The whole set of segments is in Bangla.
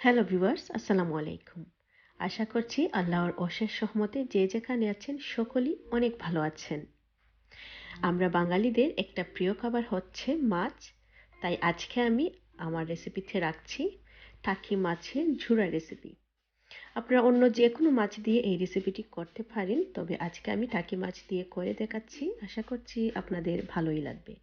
হ্যালো ভিউয়ার্স, আসসালামু আলাইকুম। আশা করছি আল্লাহর অশেষ রহমতে যে যেখানে আছেন সকলেই অনেক ভালো আছেন। আমরা বাঙালিদের একটা প্রিয় খাবার হচ্ছে মাছ। তাই আজকে আমি আমার রেসিপিতে রাখছি টাকি মাছের ঝুরা রেসিপি। আপনারা অন্য যে কোনো মাছ দিয়ে এই রেসিপিটি করতে পারেন, তবে আজকে আমি টাকি মাছ দিয়ে করে দেখাচ্ছি। আশা করছি আপনাদের ভালোই লাগবে।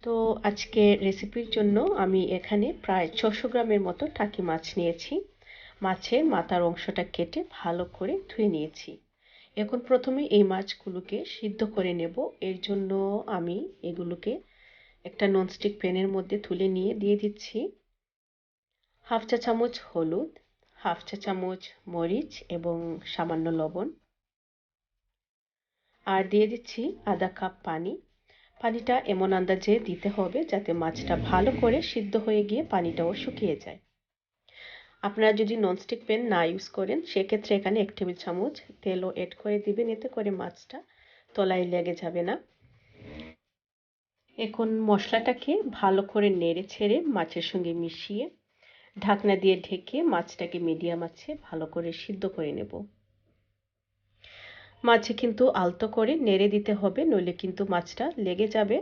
তো আজকে রেসিপির জন্য আমি এখানে প্রায় 600 গ্রামের মতো টাকি মাছ নিয়েছি। মাছের মাথার অংশটা কেটে ভালো করে ধুয়ে নিয়েছি। এখন প্রথমে এই মাছগুলোকে সিদ্ধ করে নেব। এর জন্য আমি এগুলোকে একটা ননস্টিক প্যানের মধ্যে তুলে নিয়ে দিয়ে দিচ্ছি হাফ চা চামচ হলুদ, হাফ চা চামচ মরিচ এবং সামান্য লবণ। আর দিয়ে দিচ্ছি আধা কাপ পানি। পানিটা এমন আন্দাজে দিতে হবে যাতে মাছটা ভালো করে সিদ্ধ হয়ে গিয়ে পানিটাও শুকিয়ে যায়। আপনারা যদি ননস্টিক প্যান না ইউজ করেন সেক্ষেত্রে এখানে 1 টেবিল চামচ তেলও অ্যাড করে দিবেন, এতে করে মাছটা তলায় লেগে যাবে না। এখন মশলাটাকে ভালো করে নেড়ে ছেড়ে মাছের সঙ্গে মিশিয়ে ঢাকনা দিয়ে ঢেকে মাছটাকে মিডিয়াম আঁচে ভালো করে সিদ্ধ করে নেব। মাছে কিন্তু আলতো করে নেড়ে দিতে হবে, নইলে কিন্তু মাছটা লেগে যাবে।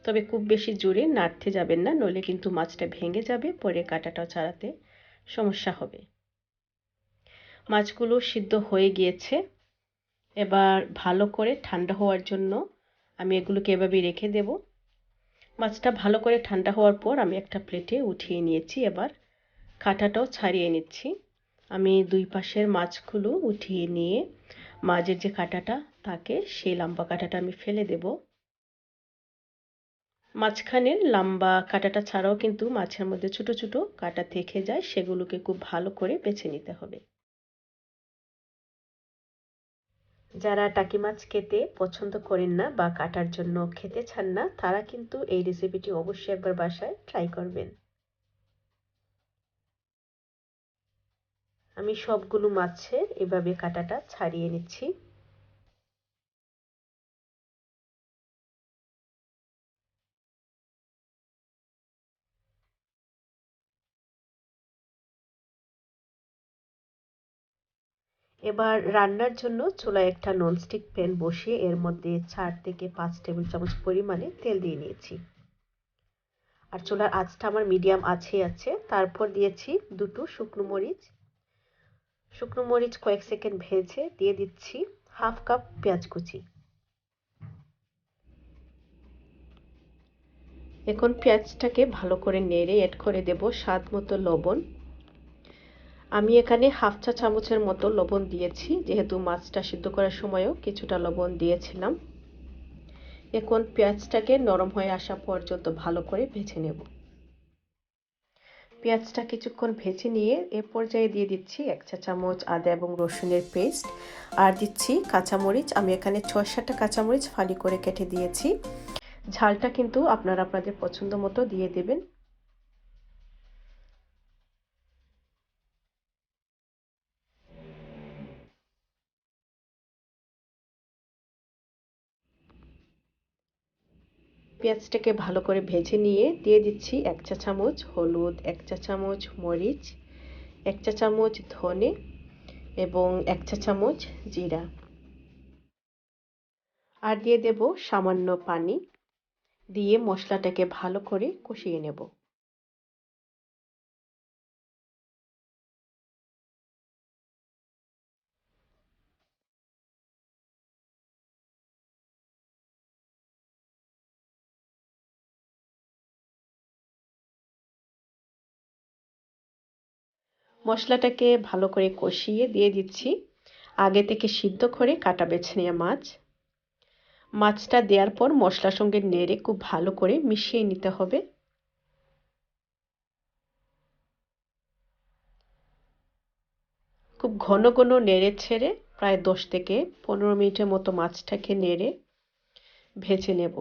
তবে খুব বেশি জোরে নাড়তে যাবেন না, নইলে কিন্তু মাছটা ভেঙে যাবে, পরে কাঁটাটাও ছাড়াতে সমস্যা হবে। মাছগুলো সিদ্ধ হয়ে গিয়েছে। এবার ভালো করে ঠান্ডা হওয়ার জন্য আমি এগুলোকে এভাবেই রেখে দেব। মাছটা ভালো করে ঠান্ডা হওয়ার পর আমি একটা প্লেটে উঠিয়ে নিয়েছি। এবার কাঁটাটাও ছাড়িয়ে নিচ্ছি। আমি দুই পাশের মাছগুলো উঠিয়ে নিয়ে মাঝের যে কাঁটাটা থাকে সেই লম্বা কাঁটাটা আমি ফেলে দেব। মাঝখানের লম্বা কাঁটাটা ছাড়াও কিন্তু মাছের মধ্যে ছোট ছোট কাঁটা থেকে যায়, সেগুলোকে খুব ভালো করে বেছে নিতে হবে। যারা টাকি মাছ খেতে পছন্দ করেন না বা কাটার জন্য খেতে চান না, তারা কিন্তু এই রেসিপিটি অবশ্যই একবার বাসায় ট্রাই করবেন। আমি সবগুলো মাছের এভাবে কাঁটাটা ছাড়িয়ে নিচ্ছি। এবার রান্নার জন্য চুলায় একটা ননস্টিক প্যান বসিয়ে এর মধ্যে 4 থেকে 5 টেবিল চামচ পরিমাণে তেল দিয়ে নিয়েছি। আর চুলার আঁচটা আমার মিডিয়াম আঁচেই আছে। তারপর দিয়েছি দুটো শুকনো মরিচ। শুকনো মরিচ কয়েক সেকেন্ড ভেজে দিয়ে দিচ্ছি হাফ কাপ পেঁয়াজ কুচি। এখন পেঁয়াজটাকে ভালো করে নেড়ে অ্যাড করে দেব স্বাদ মতো লবণ। আমি এখানে হাফ চা চামচের মতো লবণ দিয়েছি, যেহেতু মাছটা সিদ্ধ করার সময়ও কিছুটা লবণ দিয়েছিলাম। এখন পেঁয়াজটাকে নরম হয়ে আসা পর্যন্ত ভালো করে ভেজে নেব। পেঁয়াজটা কিছুক্ষণ ভেজে নিয়ে এ পর্যায়ে দিয়ে দিচ্ছি 1 চা চামচ আদা এবং রসুনের পেস্ট। আর দিচ্ছি কাঁচামরিচ। আমি এখানে 6-7টা কাঁচামরিচ ফালি করে কেটে দিয়েছি। ঝালটা কিন্তু আপনারা আপনাদের পছন্দ মতো দিয়ে দেবেন। পেঁয়াজটাকে ভালো করে ভেজে নিয়ে দিয়ে দিচ্ছি 1 চা চামচ হলুদ, 1 চা চামচ মরিচ, 1 চা চামচ ধনে এবং 1 চা চামচ জিরা। আর দিয়ে দেব সামান্য পানি। দিয়ে মশলাটাকে ভালো করে কষিয়ে নেব। মশলাটাকে ভালো করে কষিয়ে দিয়ে দিচ্ছি আগে থেকে সিদ্ধ করে কাটা বেছে নেওয়া মাছ। মাছটা দেওয়ার পর মশলার সঙ্গে নেড়ে খুব ভালো করে মিশিয়ে নিতে হবে। খুব ঘন ঘন নেড়ে ছেড়ে প্রায় 10 থেকে 15 মিনিটের মতো মাছটাকে নেড়ে ভেজে নেব।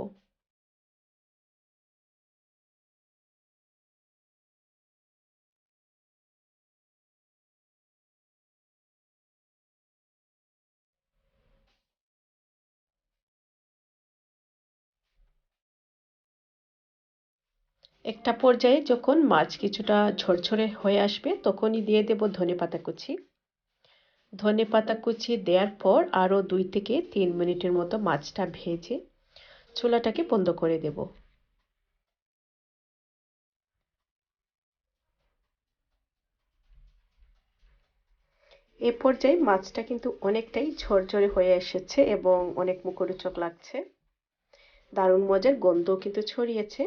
একটা পর্যায়ে যখন মাছ কিছুটা ঝরঝরে হয়ে আসবে তখনই দিয়ে দেব ধনেপাতা কুচি। ধনেপাতা কুচি দেওয়ার পর আরও 2 থেকে 3 মিনিটের মতো মাছটা ভেজে চুলাটাকে বন্ধ করে দেব। এ পর্যায়ে মাছটা কিন্তু অনেকটাই ঝরঝরে হয়ে এসেছে এবং অনেক মুখরোচক লাগছে। দারুণ মজার গন্ধও কিন্তু ছড়িয়েছে।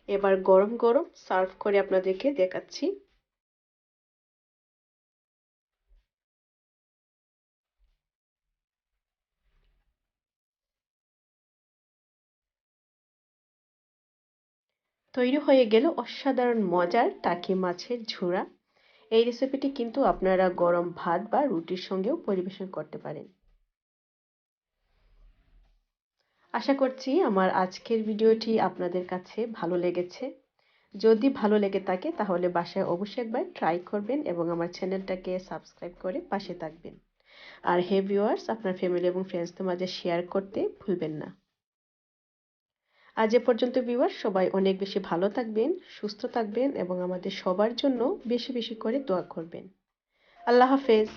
এবার গরম গরম সার্ভ করে আপনাদেরকে দেখাচ্ছি। তৈরি হয়ে গেল অসাধারণ মজার টাকি মাছের ঝুরা। এই রেসিপিটি কিন্তু আপনারা গরম ভাত বা রুটির সঙ্গেও পরিবেশন করতে পারেন। আশা করছি আমার আজকের ভিডিওটি আপনাদের কাছে ভালো লেগেছে। যদি ভালো লেগে থাকে তাহলে বাসায় অবশ্যই একবার ট্রাই করবেন এবং আমার চ্যানেলটাকে সাবস্ক্রাইব করে পাশে থাকবেন। আর হে ভিউয়ার্স, আপনার ফ্যামিলি এবং ফ্রেন্ডসদের মাঝে শেয়ার করতে ভুলবেন না। আজ এ পর্যন্ত ভিউয়ার্স, সবাই অনেক বেশি ভালো থাকবেন, সুস্থ থাকবেন এবং আমাদের সবার জন্য বেশি বেশি করে দোয়া করবেন। আল্লাহ হাফেজ।